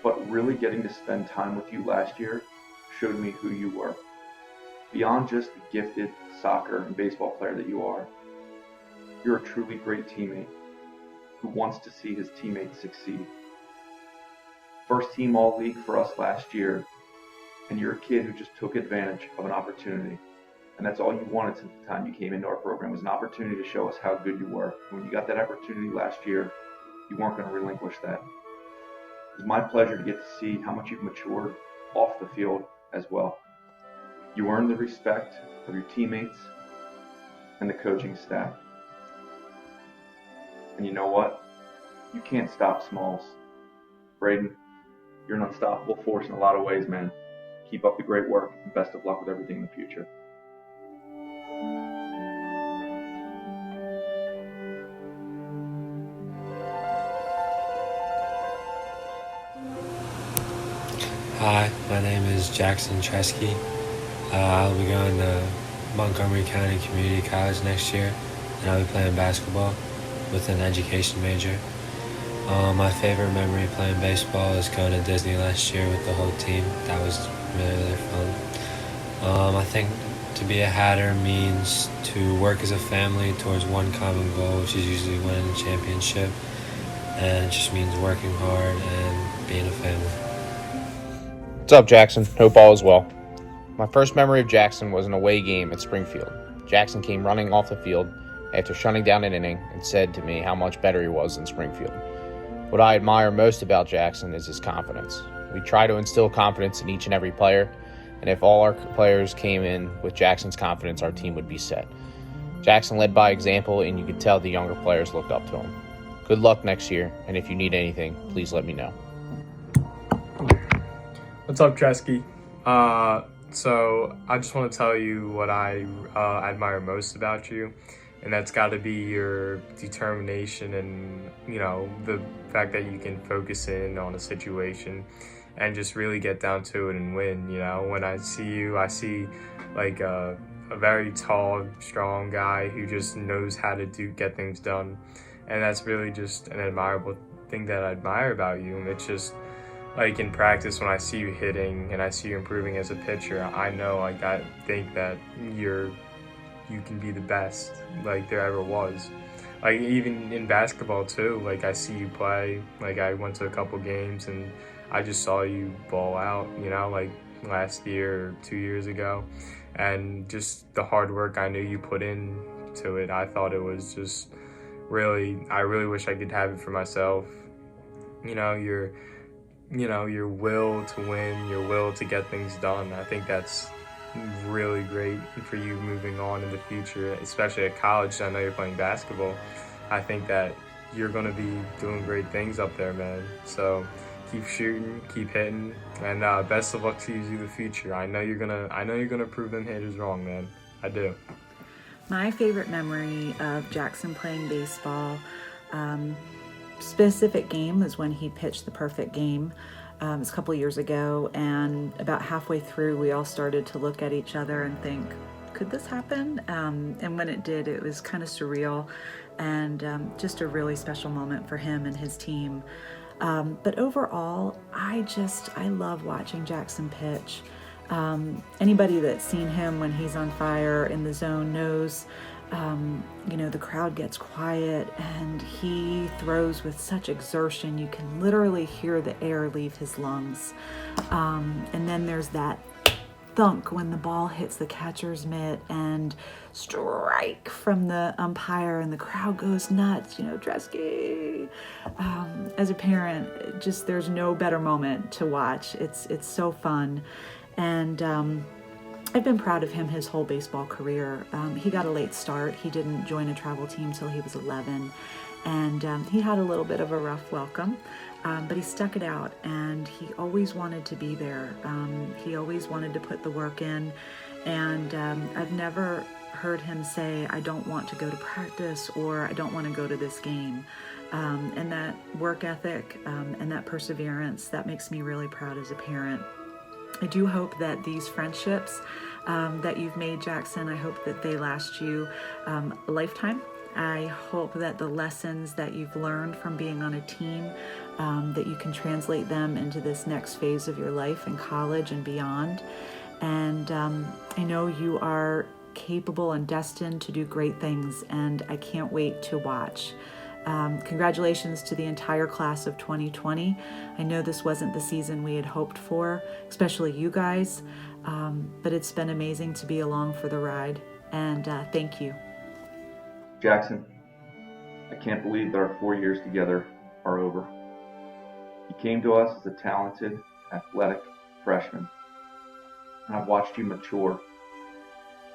but really getting to spend time with you last year showed me who you were. Beyond just the gifted soccer and baseball player that you are, you're a truly great teammate who wants to see his teammates succeed. First team All-League for us last year, and you're a kid who just took advantage of an opportunity. And that's all you wanted since the time you came into our program, was an opportunity to show us how good you were. When you got that opportunity last year, you weren't going to relinquish that. It was my pleasure to get to see how much you've matured off the field as well. You earned the respect of your teammates and the coaching staff. And you know what? You can't stop Smalls. Braden, you're an unstoppable force in a lot of ways, man. Keep up the great work, and best of luck with everything in the future. Hi, my name is Jackson Tresky. I'll be going to Montgomery County Community College next year, and I'll be playing basketball with an education major. My favorite memory playing baseball is going to Disney last year with the whole team. That was really, really fun. I think to be a Hatter means to work as a family towards one common goal, which is usually winning a championship. And it just means working hard and being a family. What's up, Jackson? Hope all is well. My first memory of Jackson was an away game at Springfield. Jackson came running off the field after shutting down an inning and said to me how much better he was than Springfield. What I admire most about Jackson is his confidence. We try to instill confidence in each and every player, and if all our players came in with Jackson's confidence, our team would be set. Jackson led by example, and you could tell the younger players looked up to him. Good luck next year, and if you need anything, please let me know. What's up, Tresky? So I just want to tell you what I admire most about you, and that's got to be your determination and, the fact that you can focus in on a situation and just really get down to it and win. When I see you, I see like a very tall, strong guy who just knows how to get things done, and that's really just an admirable thing that I admire about you. It's just like in practice, when I see you hitting and I see you improving as a pitcher, I know, like, I think that you can be the best like there ever was. Like even in basketball too, like I see you play, like I went to a couple games and I just saw you ball out, like last year or 2 years ago, and just the hard work I knew you put in to it, I thought it was just I really wish I could have it for myself. Your will to win, your will to get things done. I think that's really great for you moving on in the future, especially at college. I know you're playing basketball. I think that you're going to be doing great things up there, man. So keep shooting, keep hitting, and best of luck to you in the future. I know you're gonna prove them haters wrong, man. I do. My favorite memory of Jackson playing baseball, specific game, is when he pitched the perfect game. It was a couple years ago, and about halfway through, we all started to look at each other and think, could this happen? And when it did, it was kind of surreal and just a really special moment for him and his team. But overall, I love watching Jackson pitch. Anybody that's seen him when he's on fire in the zone knows, the crowd gets quiet and he throws with such exertion. You can literally hear the air leave his lungs. And then there's that thunk when the ball hits the catcher's mitt and strike from the umpire and the crowd goes nuts, Dresky. As a parent, there's no better moment to watch. It's so fun. And I've been proud of him his whole baseball career. He got a late start. He didn't join a travel team till he was 11. And he had a little bit of a rough welcome, but he stuck it out and he always wanted to be there. He always wanted to put the work in. And I've never heard him say, I don't want to go to practice or I don't want to go to this game. And that work ethic and that perseverance, that makes me really proud as a parent. I do hope that these friendships that you've made, Jackson, I hope that they last you a lifetime. I hope that the lessons that you've learned from being on a team, that you can translate them into this next phase of your life in college and beyond. And I know you are capable and destined to do great things, and I can't wait to watch. Congratulations to the entire class of 2020. I know this wasn't the season we had hoped for, especially you guys, but it's been amazing to be along for the ride, and thank you. Jackson, I can't believe that our 4 years together are over. You came to us as a talented, athletic freshman, and I've watched you mature.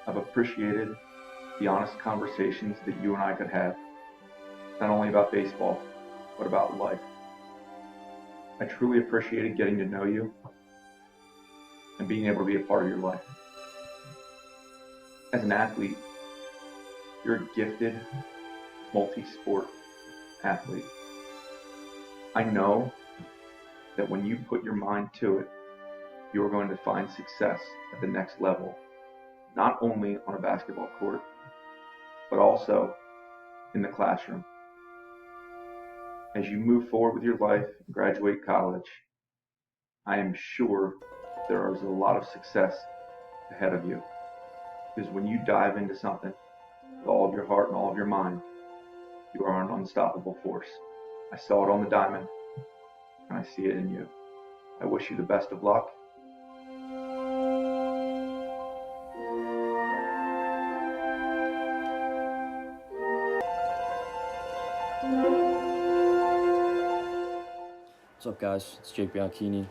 I've appreciated the honest conversations that you and I could have, not only about baseball, but about life. I truly appreciated getting to know you and being able to be a part of your life. As an athlete, you're a gifted, multi-sport athlete. I know that when you put your mind to it, you are going to find success at the next level, not only on a basketball court, but also in the classroom. As you move forward with your life and graduate college, I am sure there is a lot of success ahead of you. Because when you dive into something with all of your heart and all of your mind, you are an unstoppable force. I saw it on the diamond, and I see it in you. I wish you the best of luck. What's up, guys? It's Jake Bianchini.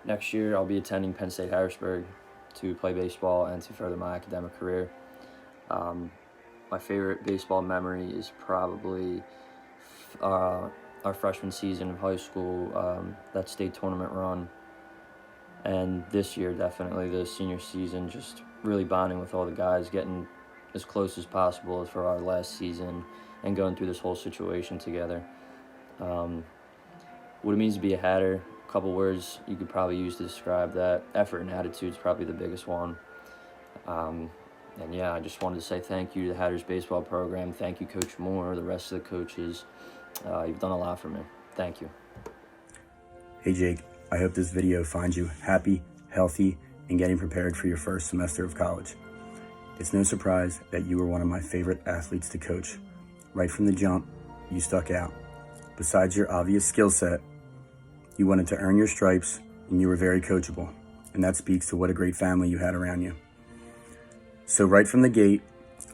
Next year, I'll be attending Penn State Harrisburg to play baseball and to further my academic career. My favorite baseball memory is probably our freshman season of high school, that state tournament run. And this year, definitely, the senior season, just really bonding with all the guys, getting as close as possible for our last season and going through this whole situation together. What it means to be a Hatter, a couple words you could probably use to describe that. Effort and attitude is probably the biggest one. And yeah, I just wanted to say thank you to the Hatters baseball program. Thank you, Coach Moore, the rest of the coaches. You've done a lot for me. Thank you. Hey Jake, I hope this video finds you happy, healthy, and getting prepared for your first semester of college. It's no surprise that you were one of my favorite athletes to coach. Right from the jump, you stuck out. Besides your obvious skill set, you wanted to earn your stripes, and you were very coachable, and that speaks to what a great family you had around you. So right from the gate,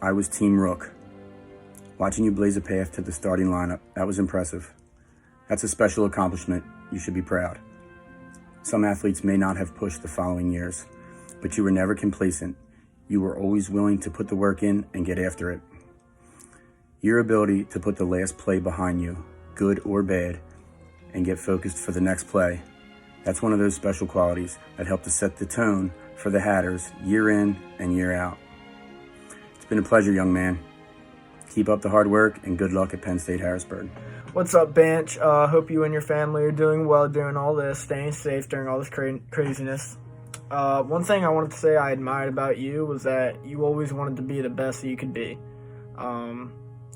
I was Team Rook. Watching you blaze a path to the starting lineup, that was impressive. That's a special accomplishment. You should be proud. Some athletes may not have pushed the following years, but you were never complacent. You were always willing to put the work in and get after it. Your ability to put the last play behind you, good or bad, and get focused for the next play, that's one of those special qualities that help to set the tone for the Hatters year in and year out. It's been a pleasure, young man. Keep up the hard work and good luck at Penn State Harrisburg. What's up, Bench? Hope you and your family are doing well during all this, staying safe during all this craziness. One thing I wanted to say I admired about you was that you always wanted to be the best that you could be.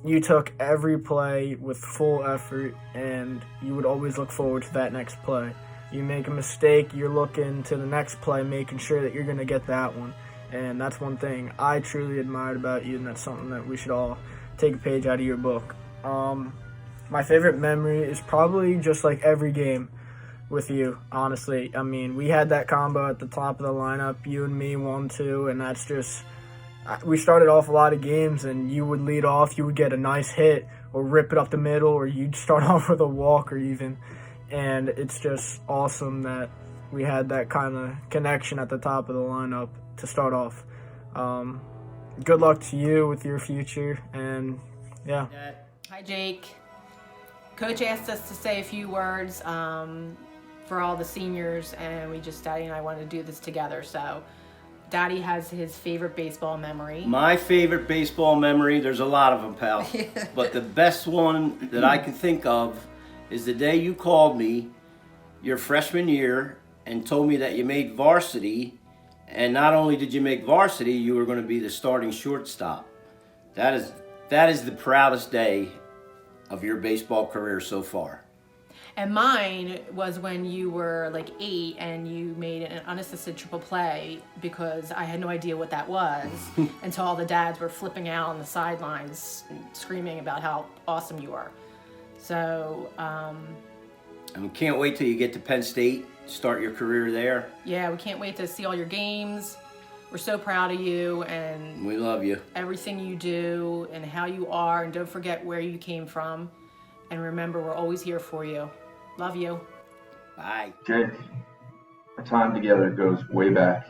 You took every play with full effort, and you would always look forward to that next play. You make a mistake, you're looking to the next play, making sure that you're going to get that one. And that's one thing I truly admired about you, and that's something that we should all take a page out of your book. My favorite memory is probably just like every game with you, honestly. I mean, we had that combo at the top of the lineup, you and me, 1-2, and that's just, we started off a lot of games, and you would lead off, you would get a nice hit, or rip it up the middle, or you'd start off with a walk, or even, and it's just awesome that we had that kind of connection at the top of the lineup to start off. Good luck to you with your future, and yeah. Hi, Jake. Coach asked us to say a few words for all the seniors, and Daddy and I wanted to do this together. So Daddy has his favorite baseball memory. My favorite baseball memory, there's a lot of them, pal. But the best one that I can think of is the day you called me your freshman year and told me that you made varsity. And not only did you make varsity, you were going to be the starting shortstop. That is the proudest day of your baseball career so far. And mine was when you were like 8 and you made an unassisted triple play, because I had no idea what that was until all the dads were flipping out on the sidelines and screaming about how awesome you are. So, I can't wait till you get to Penn State, start your career there. Yeah, we can't wait to see all your games. We're so proud of you and we love you. Everything you do and how you are, and don't forget where you came from. And remember, we're always here for you. Love you. Bye. Jake, our time together goes way back.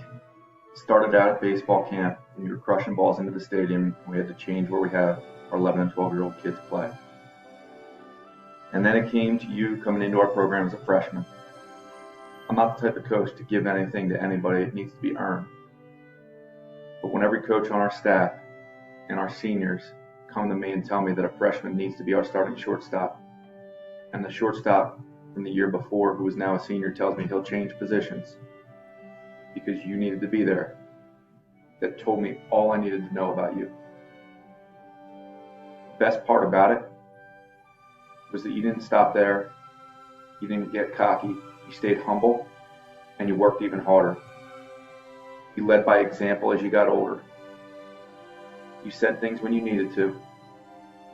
Started out at baseball camp when you were crushing balls into the stadium. We had to change where we have our 11 and 12-year-old kids play. And then it came to you coming into our program as a freshman. I'm not the type of coach to give anything to anybody. It needs to be earned. But when every coach on our staff and our seniors come to me and tell me that a freshman needs to be our starting shortstop, and the shortstop from the year before, who is now a senior, tells me he'll change positions because you needed to be there, that told me all I needed to know about you. The best part about it was that you didn't stop there, you didn't get cocky, you stayed humble, and you worked even harder. You led by example as you got older. You said things when you needed to,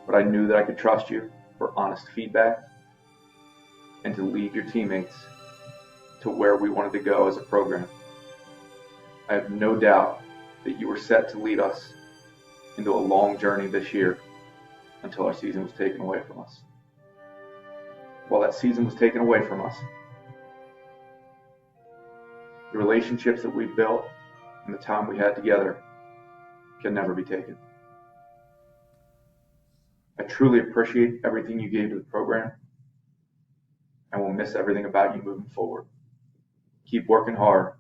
but I knew that I could trust you for honest feedback and to lead your teammates to where we wanted to go as a program. I have no doubt that you were set to lead us into a long journey this year until our season was taken away from us. While that season was taken away from us, the relationships that we built and the time we had together can never be taken. I truly appreciate everything you gave to the program, and will miss everything about you moving forward. Keep working hard,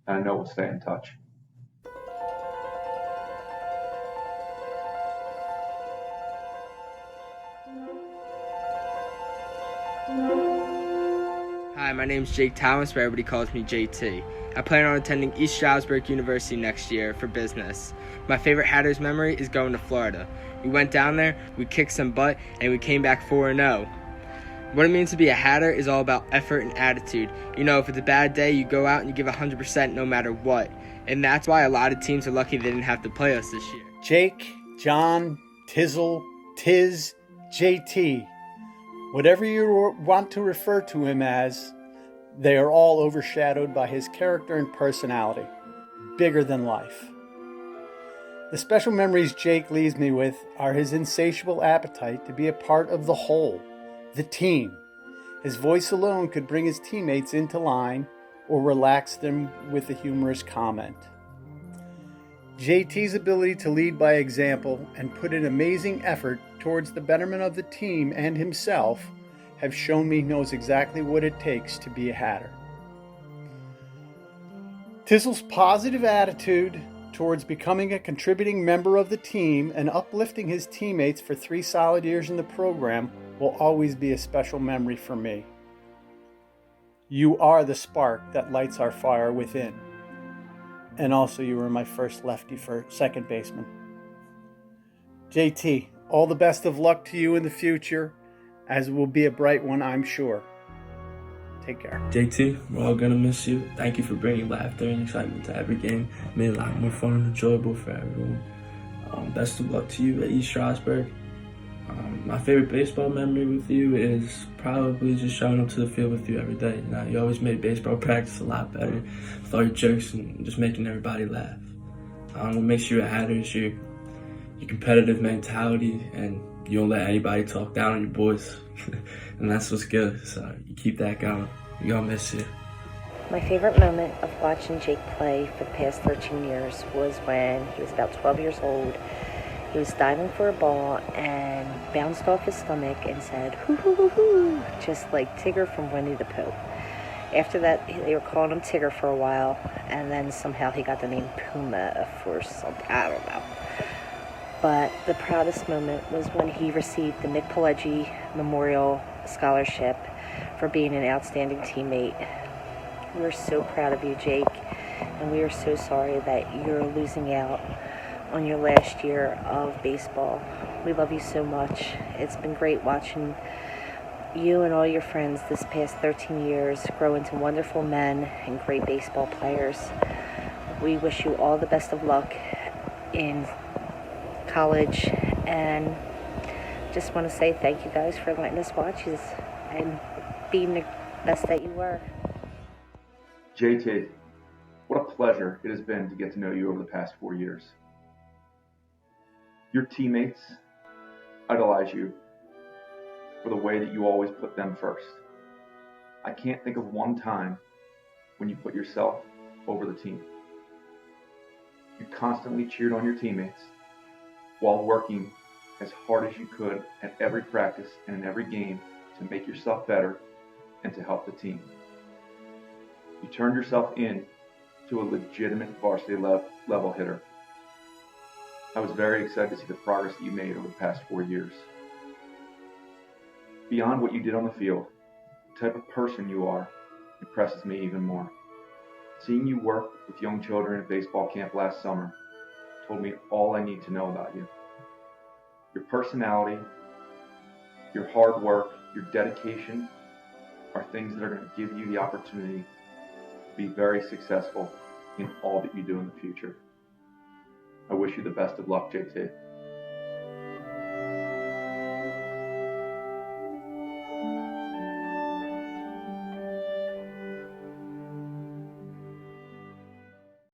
and I know we'll stay in touch. Hi, my name's Jake Thomas, but everybody calls me JT. I plan on attending East Stroudsburg University next year for business. My favorite Hatters memory is going to Florida. We went down there, we kicked some butt, and we came back 4-0. What it means to be a Hatter is all about effort and attitude. You know, if it's a bad day, you go out and you give 100% no matter what. And that's why a lot of teams are lucky they didn't have to play us this year. Jake, John, Tizzle, Tiz, JT, whatever you want to refer to him as, they are all overshadowed by his character and personality, bigger than life. The special memories Jake leaves me with are his insatiable appetite to be a part of the whole, the team. His voice alone could bring his teammates into line or relax them with a humorous comment. JT's ability to lead by example and put in amazing effort towards the betterment of the team and himself have shown me he knows exactly what it takes to be a Hatter. Tizzle's positive attitude towards becoming a contributing member of the team and uplifting his teammates for 3 solid years in the program will always be a special memory for me. You are the spark that lights our fire within. And also you were my first lefty for second baseman. JT, all the best of luck to you in the future, as it will be a bright one, I'm sure. Take care. JT, we're all gonna miss you. Thank you for bringing laughter and excitement to every game. It made it a lot more fun and enjoyable for everyone. Best of luck to you at East Stroudsburg. My favorite baseball memory with you is probably just showing up to the field with you every day. You know, you always made baseball practice a lot better with all your jokes and just making everybody laugh. What makes you a Hatter is your competitive mentality, and you don't let anybody talk down on your boys. And that's what's good, so you keep that going. We're gonna miss you. My favorite moment of watching Jake play for the past 13 years was when he was about 12 years old. He was diving for a ball and bounced off his stomach and said, hoo hoo hoo hoo, just like Tigger from Winnie the Pooh. After that, they were calling him Tigger for a while, and then somehow he got the name Puma for something, I don't know. But the proudest moment was when he received the Nick Pileggi Memorial Scholarship for being an outstanding teammate. We're so proud of you, Jake, and we are so sorry that you're losing out on your last year of baseball. We love you so much. It's been great watching you and all your friends this past 13 years grow into wonderful men and great baseball players. We wish you all the best of luck in college, and just want to say thank you guys for letting us watch you and being the best that you were. JT, what a pleasure it has been to get to know you over the past 4 years. Your teammates idolize you for the way that you always put them first. I can't think of one time when you put yourself over the team. You constantly cheered on your teammates while working as hard as you could at every practice and in every game to make yourself better and to help the team. You turned yourself in to a legitimate varsity level hitter. I was very excited to see the progress that you made over the past 4 years. Beyond what you did on the field, the type of person you are impresses me even more. Seeing you work with young children at baseball camp last summer told me all I need to know about you. Your personality, your hard work, your dedication are things that are going to give you the opportunity to be very successful in all that you do in the future. I wish you the best of luck, JT.